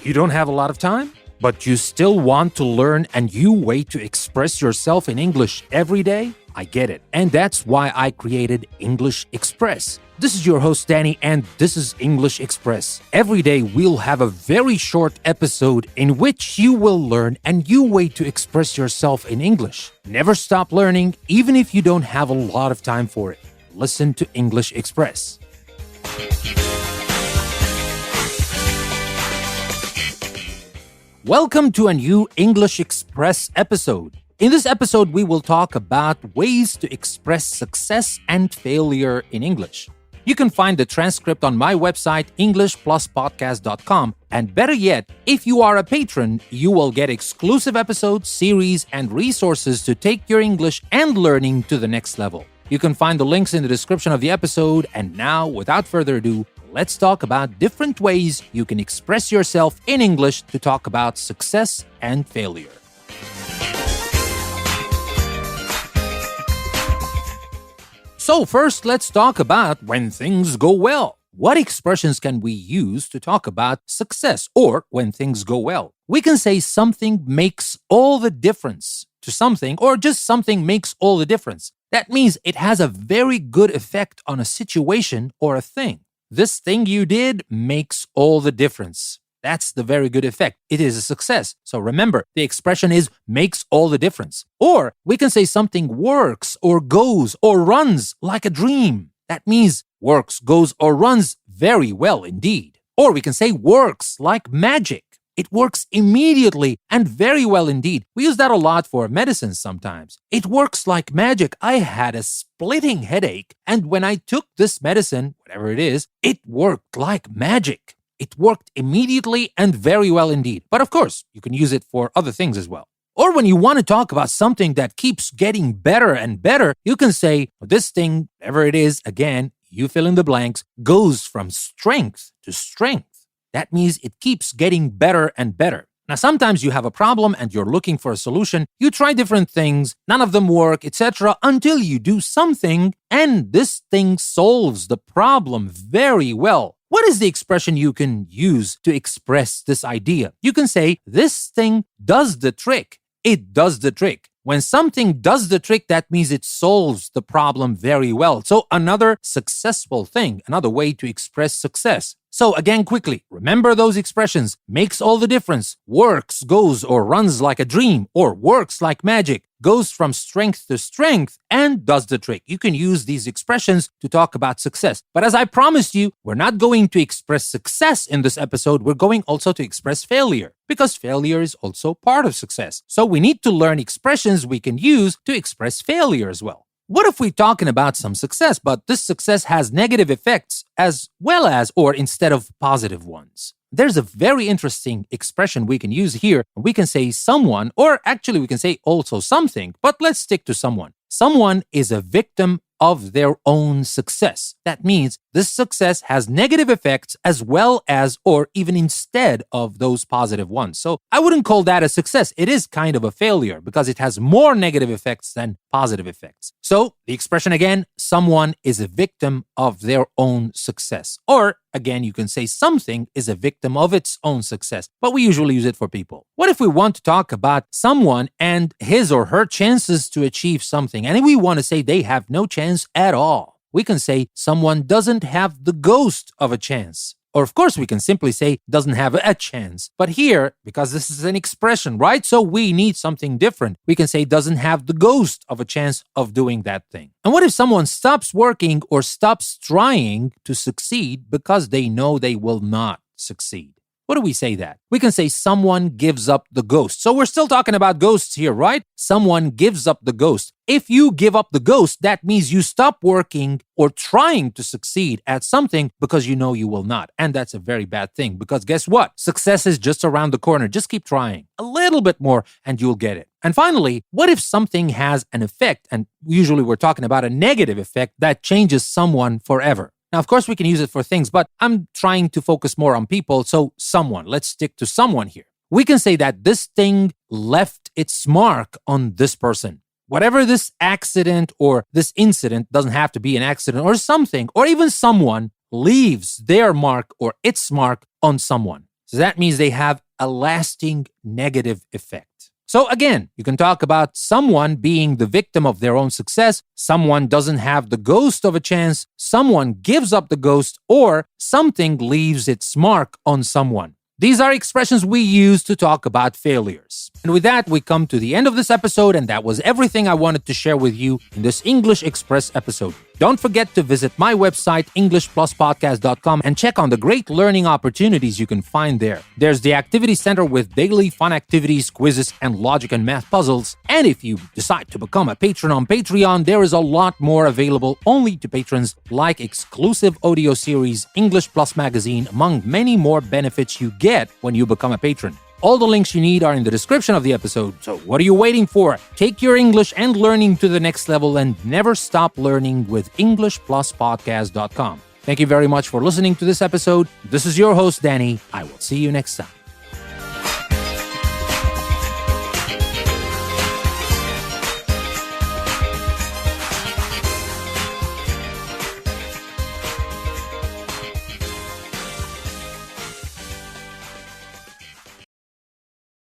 You don't have a lot of time, but you still want to learn a new way to express yourself in English every day? I get it. And that's why I created English Express. This is your host, Danny, and this is English Express. Every day, we'll have a very short episode in which you will learn a new way to express yourself in English. Never stop learning, even if you don't have a lot of time for it. Listen to English Express. Welcome to a new English Express episode. In this episode, we will talk about ways to express success and failure in English. You can find the transcript on my website, EnglishPlusPodcast.com. And better yet, if you are a patron, you will get exclusive episodes, series, and resources to take your English and learning to the next level. You can find the links in the description of the episode. And now, without further ado, let's talk about different ways you can express yourself in English to talk about success and failure. So first, let's talk about when things go well. What expressions can we use to talk about success or when things go well? We can say something makes all the difference to something, or just something makes all the difference. That means it has a very good effect on a situation or a thing. This thing you did makes all the difference. That's the very good effect. It is a success. So remember, the expression is makes all the difference. Or we can say something works or goes or runs like a dream. That means works, goes, or runs very well indeed. Or we can say works like magic. It works immediately and very well indeed. We use that a lot for medicine sometimes. It works like magic. I had a splitting headache, and when I took this medicine, whatever it is, it worked like magic. It worked immediately and very well indeed. But of course, you can use it for other things as well. Or when you want to talk about something that keeps getting better and better, you can say, this thing, whatever it is, again, you fill in the blanks, goes from strength to strength. That means it keeps getting better and better. Now, sometimes you have a problem and you're looking for a solution. You try different things, none of them work, etc., until you do something, and this thing solves the problem very well. What is the expression you can use to express this idea? You can say, this thing does the trick. It does the trick. When something does the trick, that means it solves the problem very well. So another successful thing, another way to express success. So again, quickly, remember those expressions. Makes all the difference. Works, goes, or runs like a dream, or works like magic, goes from strength to strength, and does the trick. You can use these expressions to talk about success. But as I promised you, we're not going to express success in this episode. We're going also to express failure, because failure is also part of success. So we need to learn expressions we can use to express failure as well. What if we're talking about some success, but this success has negative effects as well as or instead of positive ones? There's a very interesting expression we can use here. We can say someone, or actually we can say also something, but let's stick to someone. Someone is a victim of their own success. That means this success has negative effects as well as or even instead of those positive ones. So I wouldn't call that a success. It is kind of a failure because it has more negative effects than positive effects. So the expression again, someone is a victim of their own success. Or again, you can say something is a victim of its own success, but we usually use it for people. What if we want to talk about someone and his or her chances to achieve something, and we want to say they have no chance at all? We can say someone doesn't have the ghost of a chance. Or of course, we can simply say doesn't have a chance. But here, because this is an expression, right? So we need something different. We can say doesn't have the ghost of a chance of doing that thing. And what if someone stops working or stops trying to succeed because they know they will not succeed? What do we say that? We can say someone gives up the ghost. So we're still talking about ghosts here, right? Someone gives up the ghost. If you give up the ghost, that means you stop working or trying to succeed at something because you know you will not. And that's a very bad thing because guess what? Success is just around the corner. Just keep trying a little bit more and you'll get it. And finally, what if something has an effect, and usually we're talking about a negative effect that changes someone forever? Now, of course, we can use it for things, but I'm trying to focus more on people, so someone. Let's stick to someone here. We can say that this thing left its mark on this person. Whatever this accident or this incident, doesn't have to be an accident or something, or even someone leaves their mark or its mark on someone. So that means they have a lasting negative effect. So again, you can talk about someone being the victim of their own success, someone doesn't have the ghost of a chance, someone gives up the ghost, or something leaves its mark on someone. These are expressions we use to talk about failures. And with that, we come to the end of this episode, and that was everything I wanted to share with you in this English Express episode. Don't forget to visit my website, EnglishPlusPodcast.com, and check on the great learning opportunities you can find there. There's the Activity Center with daily fun activities, quizzes, and logic and math puzzles. And if you decide to become a patron on Patreon, there is a lot more available only to patrons, like exclusive audio series, English Plus Magazine, among many more benefits you get when you become a patron. All the links you need are in the description of the episode, so what are you waiting for? Take your English and learning to the next level and never stop learning with EnglishPlusPodcast.com. Thank you very much for listening to this episode. This is your host, Danny. I will see you next time.